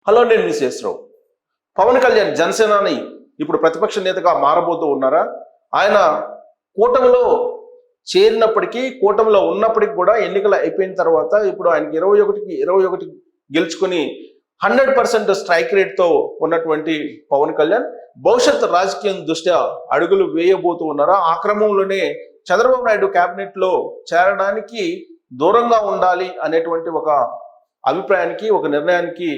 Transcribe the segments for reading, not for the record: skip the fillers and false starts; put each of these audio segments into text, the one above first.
Hello, నేను మీ శేషరావు. పవన్ కళ్యాణ్ జనసేనాని ఇప్పుడు ప్రతిపక్ష నేతగా మారబోతూ ఉన్నారా? ఆయన కూటమిలో చేరినప్పటికీ, కూటమిలో ఉన్నప్పటికీ కూడా ఎన్నికలు అయిపోయిన తర్వాత ఇప్పుడు ఆయనకి 21కి 21 గెలుచుకుని 100% స్ట్రైక్ రేట్తో ఉన్నటువంటి పవన్ కళ్యాణ్ భవిష్యత్ రాజకీయం దృష్ట్యా అడుగులు వేయబోతూ ఉన్నారా? ఆ క్రమంలోనే చంద్రబాబు నాయుడు క్యాబినెట్ లో చేరడానికి దూరంగా ఉండాలి అనేటువంటి ఒక అభిప్రాయానికి, ఒక నిర్ణయానికి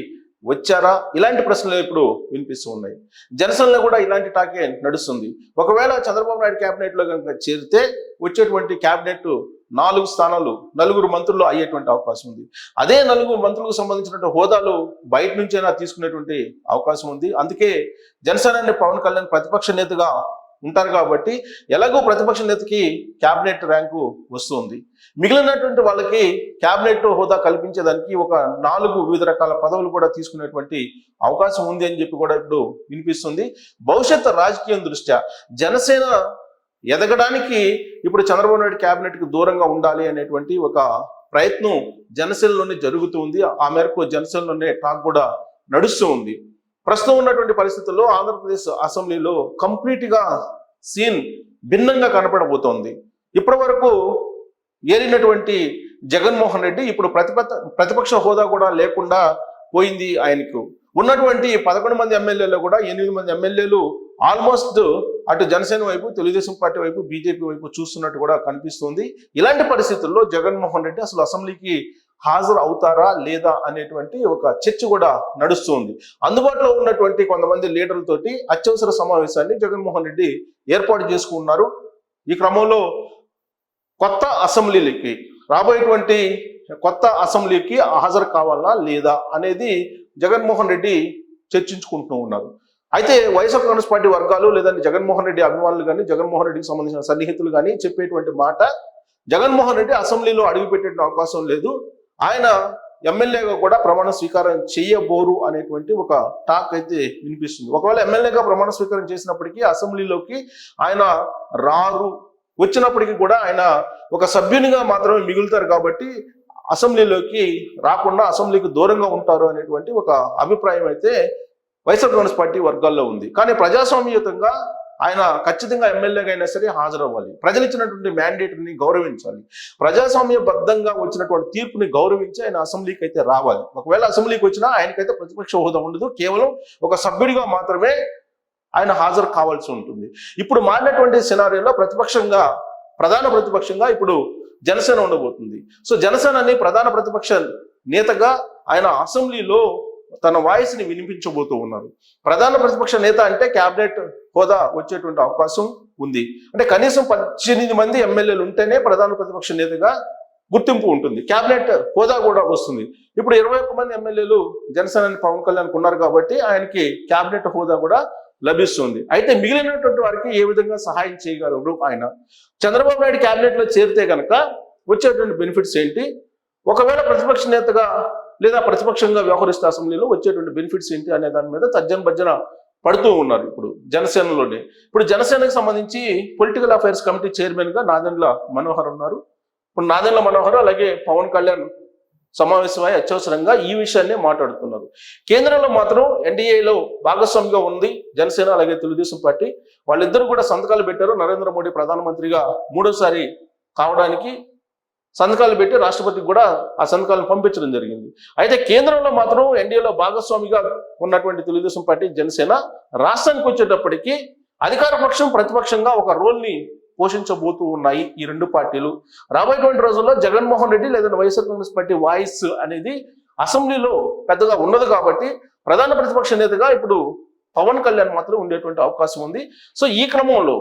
వచ్చారా? ఇలాంటి ప్రశ్నలు ఇప్పుడు వినిపిస్తూ ఉన్నాయి. జనసేనలో కూడా ఇలాంటి టాకే నడుస్తుంది. ఒకవేళ చంద్రబాబు నాయుడు క్యాబినెట్ లో కనుక చేరితే వచ్చేటువంటి క్యాబినెట్ 4 స్థానాలు 4 మంత్రులు అయ్యేటువంటి అవకాశం ఉంది. అదే 4 మంత్రులకు సంబంధించినటువంటి హోదాలు బయట నుంచైనా తీసుకునేటువంటి అవకాశం ఉంది. అందుకే జనసేన పవన్ కళ్యాణ్ ప్రతిపక్ష నేతగా ఉంటారు కాబట్టి ఎలాగో ప్రతిపక్ష నేతకి క్యాబినెట్ ర్యాంకు వస్తుంది. మిగిలినటువంటి వాళ్ళకి క్యాబినెట్ హోదా కల్పించేదానికి ఒక 4 వివిధ రకాల పదవులు కూడా తీసుకునేటువంటి అవకాశం ఉంది అని చెప్పి కూడా ఇప్పుడు వినిపిస్తుంది. భవిష్యత్ రాజకీయం దృష్ట్యా జనసేన ఎదగడానికి ఇప్పుడు చంద్రబాబు నాయుడు క్యాబినెట్ కి దూరంగా ఉండాలి అనేటువంటి ఒక ప్రయత్నం జనసేనలోనే జరుగుతుంది. ఆ మేరకు జనసేనలోనే టాక్ కూడా నడుస్తూ ఉంది. ప్రస్తుతం ఉన్నటువంటి పరిస్థితుల్లో ఆంధ్రప్రదేశ్ అసెంబ్లీలో కంప్లీట్ గా సీన్ భిన్నంగా కనపడబోతోంది. ఇప్పటి వరకు ఏలినటువంటి జగన్మోహన్ రెడ్డి ఇప్పుడు ప్రతిపక్ష హోదా కూడా లేకుండా పోయింది. ఆయనకు ఉన్నటువంటి 11 మంది ఎమ్మెల్యేలు కూడా 8 మంది ఎమ్మెల్యేలు ఆల్మోస్ట్ అటు జనసేన వైపు, తెలుగుదేశం పార్టీ వైపు, బీజేపీ వైపు చూస్తున్నట్టు కూడా కనిపిస్తుంది. ఇలాంటి పరిస్థితుల్లో జగన్మోహన్ రెడ్డి అసలు అసెంబ్లీకి హాజరు అవుతారా లేదా అనేటువంటి ఒక చర్చ కూడా నడుస్తుంది. అందుబాటులో ఉన్నటువంటి కొంతమంది లీడర్లతోటి అత్యవసర సమావేశాన్ని జగన్మోహన్ రెడ్డి ఏర్పాటు చేసుకున్నారు. ఈ క్రమంలో రాబోయేటువంటి కొత్త అసెంబ్లీకి హాజరు కావాలా లేదా అనేది జగన్మోహన్ రెడ్డి చర్చించుకుంటూ ఉన్నారు. అయితే వైఎస్ఆర్ కాంగ్రెస్ పార్టీ వర్గాలు లేదంటే జగన్మోహన్ రెడ్డి అభిమానులు కానీ, జగన్మోహన్ రెడ్డికి సంబంధించిన సన్నిహితులు కానీ చెప్పేటువంటి మాట, జగన్మోహన్ రెడ్డి అసెంబ్లీలో అడుగుపెట్టే అవకాశం లేదు, ఆయన ఎమ్మెల్యేగా కూడా ప్రమాణ స్వీకారం చేయబోరు అనేటువంటి ఒక టాక్ అయితే వినిపిస్తుంది. ఒకవేళ ఎమ్మెల్యేగా ప్రమాణ స్వీకారం చేసినప్పటికీ అసెంబ్లీలోకి ఆయన రారు, వచ్చినప్పటికీ కూడా ఆయన ఒక సభ్యునిగా మాత్రమే మిగులుతారు కాబట్టి అసెంబ్లీలోకి రాకుండా అసెంబ్లీకి దూరంగా ఉంటారు అనేటువంటి ఒక అభిప్రాయం అయితే వైఎస్ఆర్ కాంగ్రెస్ పార్టీ వర్గాల్లో ఉంది. కానీ ప్రజాస్వామ్యయుతంగా ఆయన ఖచ్చితంగా ఎమ్మెల్యేగా అయినా సరే హాజరవ్వాలి, ప్రజలు ఇచ్చినటువంటి మ్యాండేట్ని గౌరవించాలి, ప్రజాస్వామ్యబద్ధంగా వచ్చినటువంటి తీర్పుని గౌరవించి ఆయన అసెంబ్లీకి అయితే రావాలి. ఒకవేళ అసెంబ్లీకి వచ్చినా ఆయనకైతే ప్రతిపక్ష హోదా ఉండదు, కేవలం ఒక సభ్యుడిగా మాత్రమే ఆయన హాజరు కావాల్సి ఉంటుంది. ఇప్పుడు మారినటువంటి సినారియోలో ప్రధాన ప్రతిపక్షంగా ఇప్పుడు జనసేన ఉండబోతుంది. సో జనసేనని ప్రధాన ప్రతిపక్ష నేతగా ఆయన అసెంబ్లీలో తన వాయిస్ని వినిపించబోతూ ఉన్నారు. ప్రధాన ప్రతిపక్ష నేత అంటే క్యాబినెట్ హోదా వచ్చేటువంటి అవకాశం ఉంది. అంటే కనీసం 18 మంది ఎమ్మెల్యేలు ఉంటేనే ప్రధాన ప్రతిపక్ష నేతగా గుర్తింపు ఉంటుంది, క్యాబినెట్ హోదా కూడా వస్తుంది. ఇప్పుడు 21 మంది ఎమ్మెల్యేలు జనసేన పవన్ కళ్యాణ్ ఉన్నారు కాబట్టి ఆయనకి క్యాబినెట్ హోదా కూడా లభిస్తుంది. అయితే మిగిలినటువంటి వారికి ఏ విధంగా సహాయం చేయగలరు ఆయన? చంద్రబాబు నాయుడు క్యాబినెట్ లో చేరితే కనుక వచ్చేటువంటి బెనిఫిట్స్ ఏంటి? ఒకవేళ ప్రతిపక్ష నేతగా లేదా ప్రతిపక్షంగా వ్యవహరిస్తే అసెంబ్లీలో వచ్చేటువంటి బెనిఫిట్స్ ఏంటి అనే దాని మీద తర్జన పడుతూ ఉన్నారు ఇప్పుడు జనసేనలోనే. ఇప్పుడు జనసేనకు సంబంధించి పొలిటికల్ అఫైర్స్ కమిటీ చైర్మన్ గా నాదెండ్ల మనోహర్ ఉన్నారు. ఇప్పుడు నాదెండ్ల మనోహర్ అలాగే పవన్ కళ్యాణ్ సమావేశమై అత్యవసరంగా ఈ విషయాన్ని మాట్లాడుతున్నారు. కేంద్రంలో మాత్రం ఎన్డీఏలో భాగస్వామిగా ఉంది జనసేన అలాగే తెలుగుదేశం పార్టీ. వాళ్ళిద్దరూ కూడా సంతకాలు పెట్టారు. నరేంద్ర మోడీ ప్రధానమంత్రిగా 3వసారి కావడానికి సంతకాలు పెట్టి రాష్ట్రపతికి కూడా ఆ సంతకాలను పంపించడం జరిగింది. అయితే కేంద్రంలో మాత్రం ఎన్డీఏలో భాగస్వామిగా ఉన్నటువంటి తెలుగుదేశం పార్టీ, జనసేన రాష్ట్రానికి వచ్చేటప్పటికి అధికార పక్షం ప్రతిపక్షంగా ఒక రోల్ని పోషించబోతూ ఉన్నాయి ఈ 2 పార్టీలు. రాబోయేటువంటి రోజుల్లో జగన్మోహన్ రెడ్డి లేదా వైఎస్ఆర్ కాంగ్రెస్ పార్టీ వాయిస్ అనేది అసెంబ్లీలో పెద్దగా ఉండదు కాబట్టి ప్రధాన ప్రతిపక్ష నేతగా ఇప్పుడు పవన్ కళ్యాణ్ మాత్రం ఉండేటువంటి అవకాశం ఉంది. సో ఈ క్రమంలో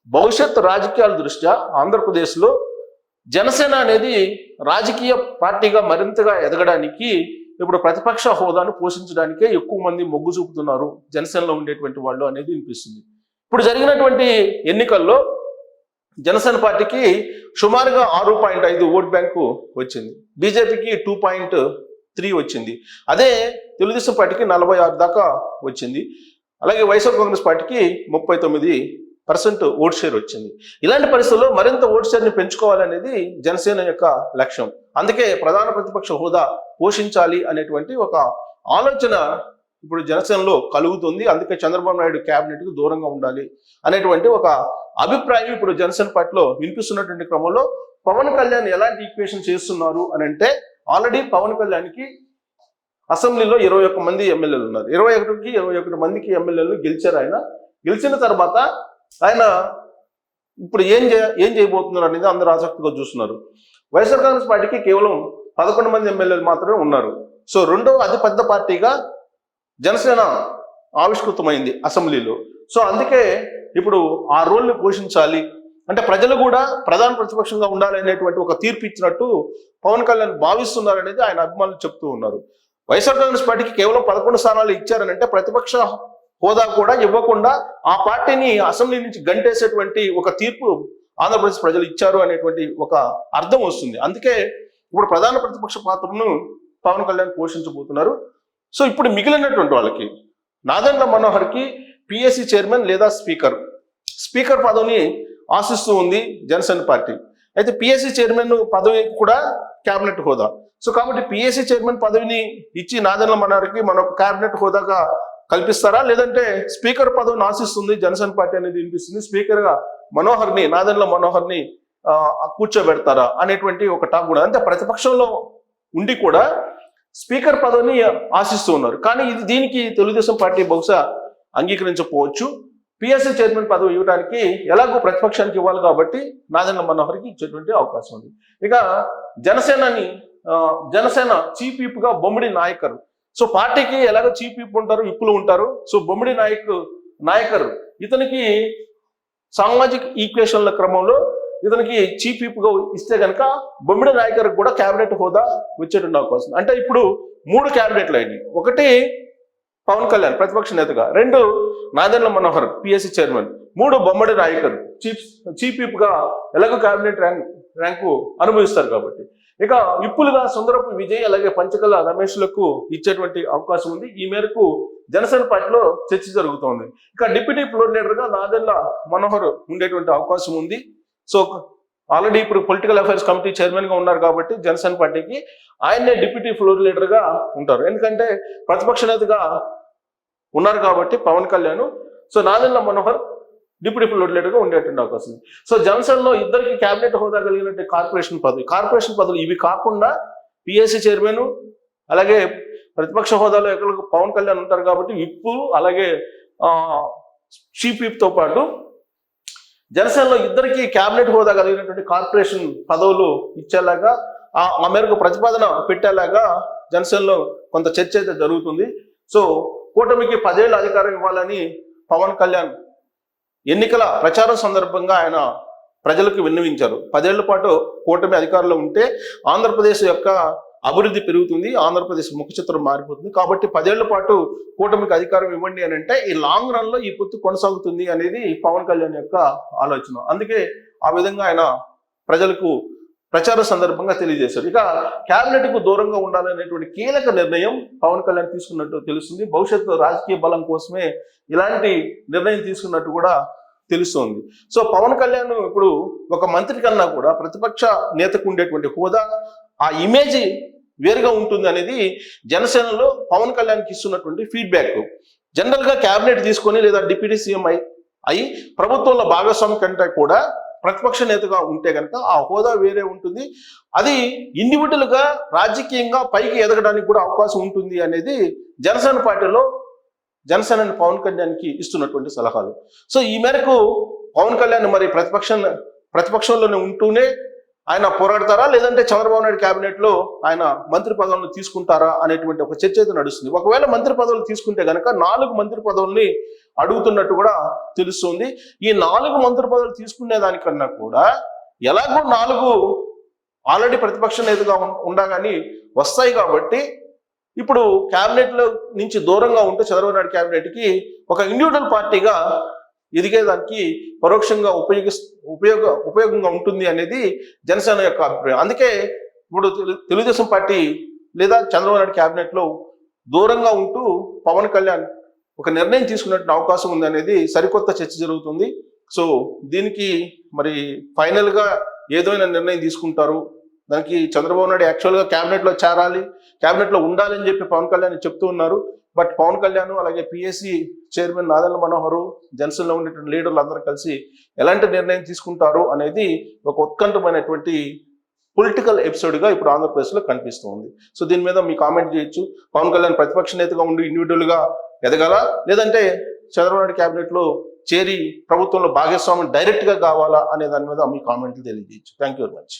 భవిష్యత్ రాజకీయాల దృష్ట్యా ఆంధ్రప్రదేశ్లో జనసేన అనేది రాజకీయ పార్టీగా మరింతగా ఎదగడానికి ఇప్పుడు ప్రతిపక్ష హోదాను పోషించడానికే ఎక్కువ మంది మొగ్గు చూపుతున్నారు జనసేనలో ఉండేటువంటి వాళ్ళు అనేది వినిపిస్తుంది. ఇప్పుడు జరిగినటువంటి ఎన్నికల్లో జనసేన పార్టీకి సుమారుగా 6.5 ఓట్ బ్యాంకు వచ్చింది, బీజేపీకి 2.3 వచ్చింది, అదే తెలుగుదేశం పార్టీకి 46 దాకా వచ్చింది, అలాగే వైఎస్ఆర్ కాంగ్రెస్ పార్టీకి 39% ఓట్ షేర్ వచ్చింది. ఇలాంటి పరిస్థితుల్లో మరింత ఓట్ షేర్ని పెంచుకోవాలనేది జనసేన యొక్క లక్ష్యం. అందుకే ప్రధాన ప్రతిపక్ష హోదా పోషించాలి అనేటువంటి ఒక ఆలోచన ఇప్పుడు జనసేనలో కలుగుతుంది. అందుకే చంద్రబాబు నాయుడు క్యాబినెట్ కు దూరంగా ఉండాలి అనేటువంటి ఒక అభిప్రాయం ఇప్పుడు జనసేన పార్టీలో వినిపిస్తున్నటువంటి క్రమంలో పవన్ కళ్యాణ్ ఎలాంటి ఈక్వేషన్ చేస్తున్నారు అని అంటే, ఆల్రెడీ పవన్ కళ్యాణ్కి అసెంబ్లీలో 21 మంది ఎమ్మెల్యేలు ఉన్నారు. 21 మందికి ఎమ్మెల్యేలు గెలిచారు. ఆయన గెలిచిన తర్వాత ఆయన ఇప్పుడు ఏం చేయబోతున్నారు అనేది అందరూ ఆసక్తిగా చూస్తున్నారు. వైఎస్ఆర్ కాంగ్రెస్ పార్టీకి కేవలం 11 మంది ఎమ్మెల్యేలు మాత్రమే ఉన్నారు. సో రెండవ అతిపెద్ద పార్టీగా జనసేన ఆవిష్కృతమైంది అసెంబ్లీలో. సో అందుకే ఇప్పుడు ఆ రోల్ని పోషించాలి అంటే ప్రజలు కూడా ప్రధాన ప్రతిపక్షంగా ఉండాలి అనేటువంటి ఒక తీర్పు ఇచ్చినట్టు పవన్ కళ్యాణ్ భావిస్తున్నారు అనేది ఆయన అభిమానులు చెప్తూ ఉన్నారు. వైఎస్ఆర్ కాంగ్రెస్ పార్టీకి కేవలం 11 స్థానాలు ఇచ్చారని అంటే ప్రతిపక్ష హోదా కూడా ఇవ్వకుండా ఆ పార్టీని అసెంబ్లీ నుంచి గంటేసేటువంటి ఒక తీర్పు ఆంధ్రప్రదేశ్ ప్రజలు ఇచ్చారు అనేటువంటి ఒక అర్థం వస్తుంది. అందుకే ఇప్పుడు ప్రధాన ప్రతిపక్ష పాత్రను పవన్ కళ్యాణ్ పోషించబోతున్నారు. సో ఇప్పుడు మిగిలినటువంటి వాళ్ళకి నాదెండ్ల మనోహర్కి పిఎస్సి చైర్మన్ లేదా స్పీకర్ పదవిని ఆశిస్తూ ఉంది జనసేన పార్టీ. అయితే పిఎస్సి చైర్మన్ పదవి కూడా క్యాబినెట్ హోదా. సో కాబట్టి పిఎస్సి చైర్మన్ పదవిని ఇచ్చి నాదెండ్ల మనోహర్కి మనకు క్యాబినెట్ హోదాగా కల్పిస్తారా, లేదంటే స్పీకర్ పదవిని ఆశిస్తుంది జనసేన పార్టీ అనేది వినిపిస్తుంది. స్పీకర్ గా నాదెండ్ల మనోహర్ని కూర్చోబెడతారా అనేటువంటి ఒక టాక్ కూడా. అంటే ప్రతిపక్షంలో ఉండి కూడా స్పీకర్ పదవిని ఆశిస్తూ ఉన్నారు. కానీ దీనికి తెలుగుదేశం పార్టీ బహుశా అంగీకరించకపోవచ్చు. పిఎస్సి చైర్మన్ పదవి ఇవ్వడానికి ఎలాగో ప్రతిపక్షానికి ఇవ్వాలి కాబట్టి నాదెండ్ల మనోహర్కి ఇచ్చేటువంటి అవకాశం ఉంది. ఇక జనసేన చీఫ్ విప్ గా బొమ్మిడి నాయకర్. సో పార్టీకి ఎలాగో చీఫ్ విప్ ఉంటారు, విప్పులు ఉంటారు. సో బొమ్మిడి నాయకర్ ఇతనికి సామాజిక ఈక్వేషన్ల క్రమంలో ఇతనికి చీఫ్ విప్ గా ఇస్తే కనుక బొమ్మిడి నాయకర్ కూడా క్యాబినెట్ హోదా వచ్చేటువంటి అవకాశం. అంటే ఇప్పుడు 3 క్యాబినెట్లు అయినాయి. ఒకటి పవన్ కళ్యాణ్ ప్రతిపక్ష నేతగా, 2 Nadendla Manohar PSC chairman, 3 Bommidi Nayakar chief whip గా ఎలాగో క్యాబినెట్ ర్యాంకు అనుభవిస్తారు కాబట్టి. ఇక విప్పులుగా సుందరపు విజయ్ అలాగే పంచకల రమేష్లకు ఇచ్చేటువంటి అవకాశం ఉంది. ఈ మేరకు జనసేన పార్టీలో చర్చ జరుగుతోంది. ఇక డిప్యూటీ ఫ్లోర్ లీడర్ గా నాదెండ్ల మనోహర్ ఉండేటువంటి అవకాశం ఉంది. సో ఆల్రెడీ ఇప్పుడు పొలిటికల్ అఫైర్స్ కమిటీ చైర్మన్ గా ఉన్నారు కాబట్టి జనసేన పార్టీకి ఆయన్నే డిప్యూటీ ఫ్లోర్ లీడర్ గా ఉంటారు. ఎందుకంటే ప్రతిపక్ష నేతగా ఉన్నారు కాబట్టి Pawan Kalyan. So Nadendla Manohar deputy floor leader గా ఉండేటువంటి అవకాశం ఉంది. సో జనసేనలో ఇద్దరికి క్యాబినెట్ హోదా కలిగినట్టు కార్పొరేషన్ పదవులు ఇవి కాకుండా పిఎస్సి చైర్మన్ అలాగే ప్రతిపక్ష హోదాలో ఎక్కడ పవన్ కళ్యాణ్ ఉంటారు కాబట్టి విప్పు అలాగే చీఫ్ విప్ తో పాటు జనసేనలో ఇద్దరికి క్యాబినెట్ హోదా కలిగినటువంటి కార్పొరేషన్ పదవులు ఇచ్చేలాగా ఆ మేరకు ప్రతిపాదన పెట్టేలాగా జనసేనలో కొంత చర్చ అయితే జరుగుతుంది. సో కూటమికి 10 ఏళ్ళు అధికారం ఇవ్వాలని పవన్ కళ్యాణ్ ఎన్నికల ప్రచారం సందర్భంగా ఆయన ప్రజలకు విన్నవించారు. 10 ఏళ్ల పాటు కూటమి అధికారంలో ఉంటే ఆంధ్రప్రదేశ్ యొక్క అభివృద్ధి పెరుగుతుంది, ఆంధ్రప్రదేశ్ ముఖ చిత్రం మారిపోతుంది. కాబట్టి 10 ఏళ్ల పాటు కూటమికి అధికారం ఇవ్వండి అని అంటే ఈ లాంగ్ రన్ లో ఈ పొత్తు కొనసాగుతుంది అనేది పవన్ కళ్యాణ్ యొక్క ఆలోచన. అందుకే ఆ విధంగా ఆయన ప్రజలకు ప్రచార సందర్భంగా తెలియజేశారు. ఇక క్యాబినెట్ కు దూరంగా ఉండాలనేటువంటి కీలక నిర్ణయం పవన్ కళ్యాణ్ తీసుకున్నట్టు తెలుస్తుంది. భవిష్యత్తు రాజకీయ బలం కోసమే ఇలాంటి నిర్ణయం తీసుకున్నట్టు కూడా తెలుస్తోంది. సో పవన్ కళ్యాణ్ ఇప్పుడు ఒక మంత్రి కన్నా కూడా ప్రతిపక్ష నేతకు ఉండేటువంటి హోదా, ఆ ఇమేజ్ వేరుగా ఉంటుంది అనేది జనసేనలో పవన్ కళ్యాణ్కి ఇస్తున్నటువంటి ఫీడ్బ్యాక్. జనరల్ గా క్యాబినెట్ తీసుకొని లేదా డిప్యూటీ సీఎం అయి ప్రభుత్వంలో భాగస్వామి కంటే కూడా ప్రతిపక్ష నేతగా ఉంటే కనుక ఆ హోదా వేరే ఉంటుంది. అది ఇండివిజువల్ గా రాజకీయంగా పైకి ఎదగడానికి కూడా అవకాశం ఉంటుంది అనేది జనసేన పార్టీలో జనసేన పవన్ కళ్యాణ్కి ఇస్తున్నటువంటి సలహాలు. సో ఈ మేరకు పవన్ కళ్యాణ్ మరి ప్రతిపక్షంలోనే ఉంటూనే ఆయన పోరాడతారా, లేదంటే చంద్రబాబు నాయుడు క్యాబినెట్ లో ఆయన మంత్రి పదవులను తీసుకుంటారా అనేటువంటి ఒక చర్చ అయితే నడుస్తుంది. ఒకవేళ మంత్రి పదవులు తీసుకుంటే కనుక 4 మంత్రి పదవుల్ని అడుగుతున్నట్టు కూడా తెలుస్తుంది. ఈ 4 మంత్రి పదవులు తీసుకునే దానికన్నా కూడా ఎలాగో 4 ఆల్రెడీ ప్రతిపక్ష నేతగా ఉండగాని వస్తాయి కాబట్టి ఇప్పుడు క్యాబినెట్ లో నుంచి దూరంగా ఉంటే చంద్రబాబు నాయుడు క్యాబినెట్ కి ఒక ఇండివిజువల్ పార్టీగా ఎదిగేదానికి పరోక్షంగా ఉపయోగంగా ఉంటుంది అనేది జనసేన యొక్క అభిప్రాయం. అందుకే ఇప్పుడు తెలుగుదేశం పార్టీ లేదా చంద్రబాబు నాయుడు క్యాబినెట్ లో దూరంగా ఉంటూ పవన్ కళ్యాణ్ ఒక నిర్ణయం తీసుకున్నట్టు అవకాశం ఉంది అనేది సరికొత్త చర్చ జరుగుతుంది. సో దీనికి మరి ఫైనల్ గా ఏదైనా నిర్ణయం తీసుకుంటారు దానికి చంద్రబాబు నాయుడు యాక్చువల్గా క్యాబినెట్లో చేరాలి, క్యాబినెట్లో ఉండాలి అని చెప్పి పవన్ కళ్యాణ్ చెప్తూ ఉన్నారు. బట్ పవన్ కళ్యాణ్ అలాగే పిఎస్సి చైర్మన్ నాదెళ్ల మనోహర్, జనసేనలో ఉండేటువంటి లీడర్లు అందరూ కలిసి ఎలాంటి నిర్ణయం తీసుకుంటారు అనేది ఒక ఉత్కంఠమైనటువంటి పొలిటికల్ ఎపిసోడ్గా ఇప్పుడు ఆంధ్రప్రదేశ్లో కనిపిస్తూ ఉంది. సో దీని మీద మీ కామెంట్ చేయొచ్చు. పవన్ కళ్యాణ్ ప్రతిపక్ష నేతగా ఉండి ఇండివిజువల్గా ఎదగాల, లేదంటే చంద్రబాబు నాయుడు క్యాబినెట్లో చేరి ప్రభుత్వంలో భాగస్వామ్యం డైరెక్ట్గా కావాలా అనే దాని మీద మీ కామెంట్లు తెలియజేయచ్చు. Thank you very much.